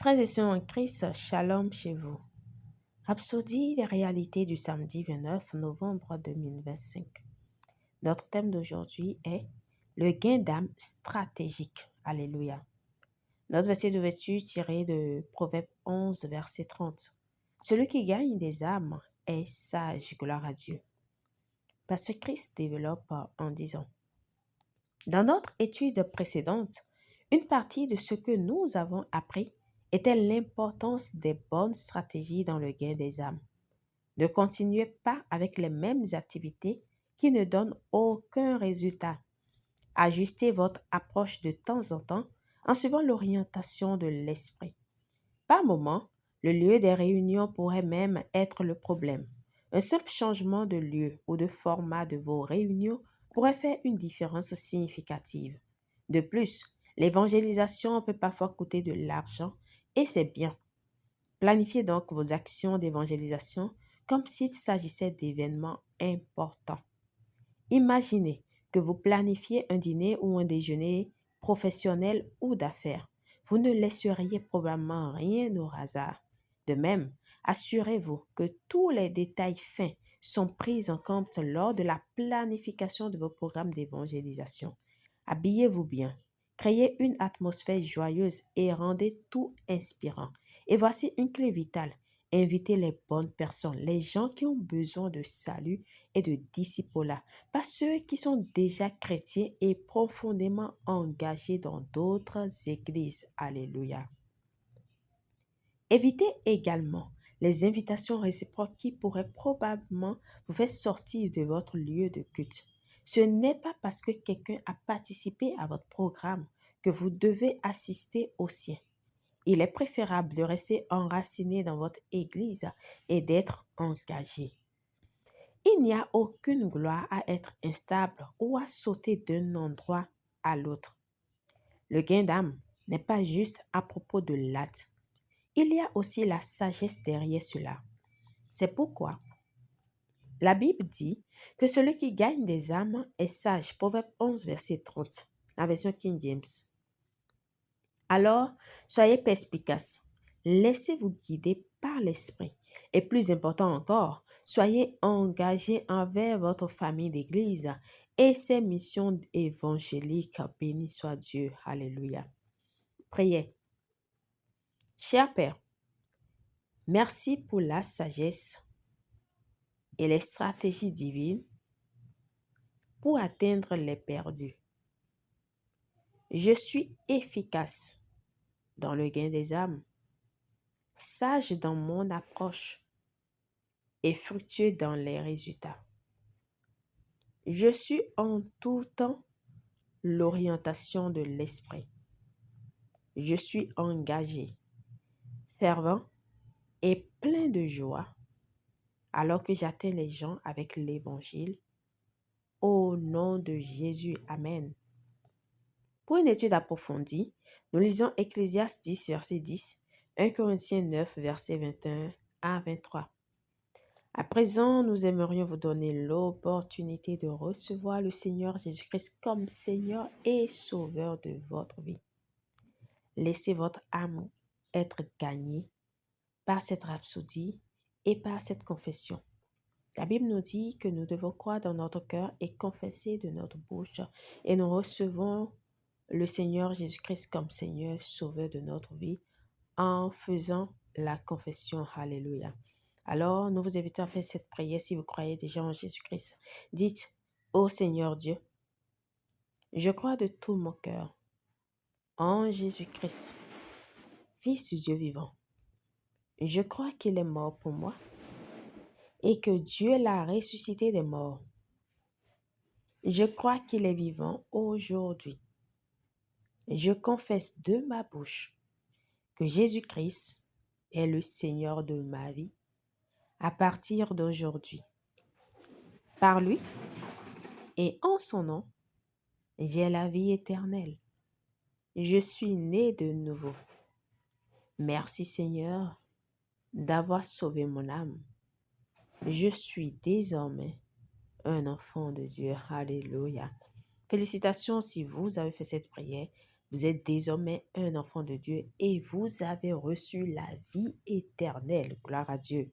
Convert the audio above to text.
Frères et sœurs en Christ, shalom chez vous. Rhapsodie des réalités du samedi 29 novembre 2025. Notre thème d'aujourd'hui est le gain d'âme stratégique. Alléluia. Notre verset d'ouverture tiré de Proverbe 11, verset 30. Celui qui gagne des âmes est sage, gloire à Dieu. Pasteur Christ développe en disant: dans notre étude précédente, une partie de ce que nous avons appris était l'importance des bonnes stratégies dans le gain des âmes. Ne continuez pas avec les mêmes activités qui ne donnent aucun résultat. Ajustez votre approche de temps en temps en suivant l'orientation de l'esprit. Par moment, le lieu des réunions pourrait même être le problème. Un simple changement de lieu ou de format de vos réunions pourrait faire une différence significative. De plus, l'évangélisation peut parfois coûter de l'argent et c'est bien. Planifiez donc vos actions d'évangélisation comme s'il s'agissait d'événements importants. Imaginez que vous planifiez un dîner ou un déjeuner professionnel ou d'affaires. Vous ne laisseriez probablement rien au hasard. De même, assurez-vous que tous les détails fins sont pris en compte lors de la planification de vos programmes d'évangélisation. Habillez-vous bien, créez une atmosphère joyeuse et rendez tout inspirant. Et voici une clé vitale. Invitez les bonnes personnes, les gens qui ont besoin de salut et de disciple-là, pas ceux qui sont déjà chrétiens et profondément engagés dans d'autres églises. Alléluia. Évitez également les invitations réciproques qui pourraient probablement vous faire sortir de votre lieu de culte. Ce n'est pas parce que quelqu'un a participé à votre programme que vous devez assister au sien. Il est préférable de rester enraciné dans votre église et d'être engagé. Il n'y a aucune gloire à être instable ou à sauter d'un endroit à l'autre. Le gain d'âme n'est pas juste à propos de l'acte. Il y a aussi la sagesse derrière cela. C'est pourquoi la Bible dit que celui qui gagne des âmes est sage. Proverbe 11, verset 30, la version King James. Alors, soyez perspicaces. Laissez-vous guider par l'esprit. Et plus important encore, soyez engagés envers votre famille d'église et ses missions évangéliques. Béni soit Dieu. Alléluia. Priez. Cher Père, merci pour la sagesse et les stratégies divines pour atteindre les perdus. Je suis efficace dans le gain des âmes, sage dans mon approche et fructueux dans les résultats. Je suis en tout temps l'orientation de l'esprit. Je suis engagé, fervent et plein de joie alors que j'atteins les gens avec l'évangile. Au nom de Jésus, Amen. Pour une étude approfondie, nous lisons Ecclésiaste 10, verset 10, 1 Corinthiens 9, verset 21 à 23. À présent, nous aimerions vous donner l'opportunité de recevoir le Seigneur Jésus-Christ comme Seigneur et Sauveur de votre vie. Laissez votre âme être gagnée par cette rhapsodie et par cette confession. La Bible nous dit que nous devons croire dans notre cœur et confesser de notre bouche et nous recevons le Seigneur Jésus-Christ comme Seigneur, Sauveur de notre vie en faisant la confession. Alléluia. Alors, nous vous invitons à faire cette prière si vous croyez déjà en Jésus-Christ. Dites: ô Seigneur Dieu, je crois de tout mon cœur en Jésus-Christ, Fils du Dieu vivant. Je crois qu'il est mort pour moi et que Dieu l'a ressuscité des morts. Je crois qu'il est vivant aujourd'hui. Je confesse de ma bouche que Jésus-Christ est le Seigneur de ma vie à partir d'aujourd'hui. Par lui et en son nom, j'ai la vie éternelle. Je suis né de nouveau. Merci Seigneur d'avoir sauvé mon âme. Je suis désormais un enfant de Dieu. Alléluia. Félicitations si vous avez fait cette prière. Vous êtes désormais un enfant de Dieu et vous avez reçu la vie éternelle. Gloire à Dieu.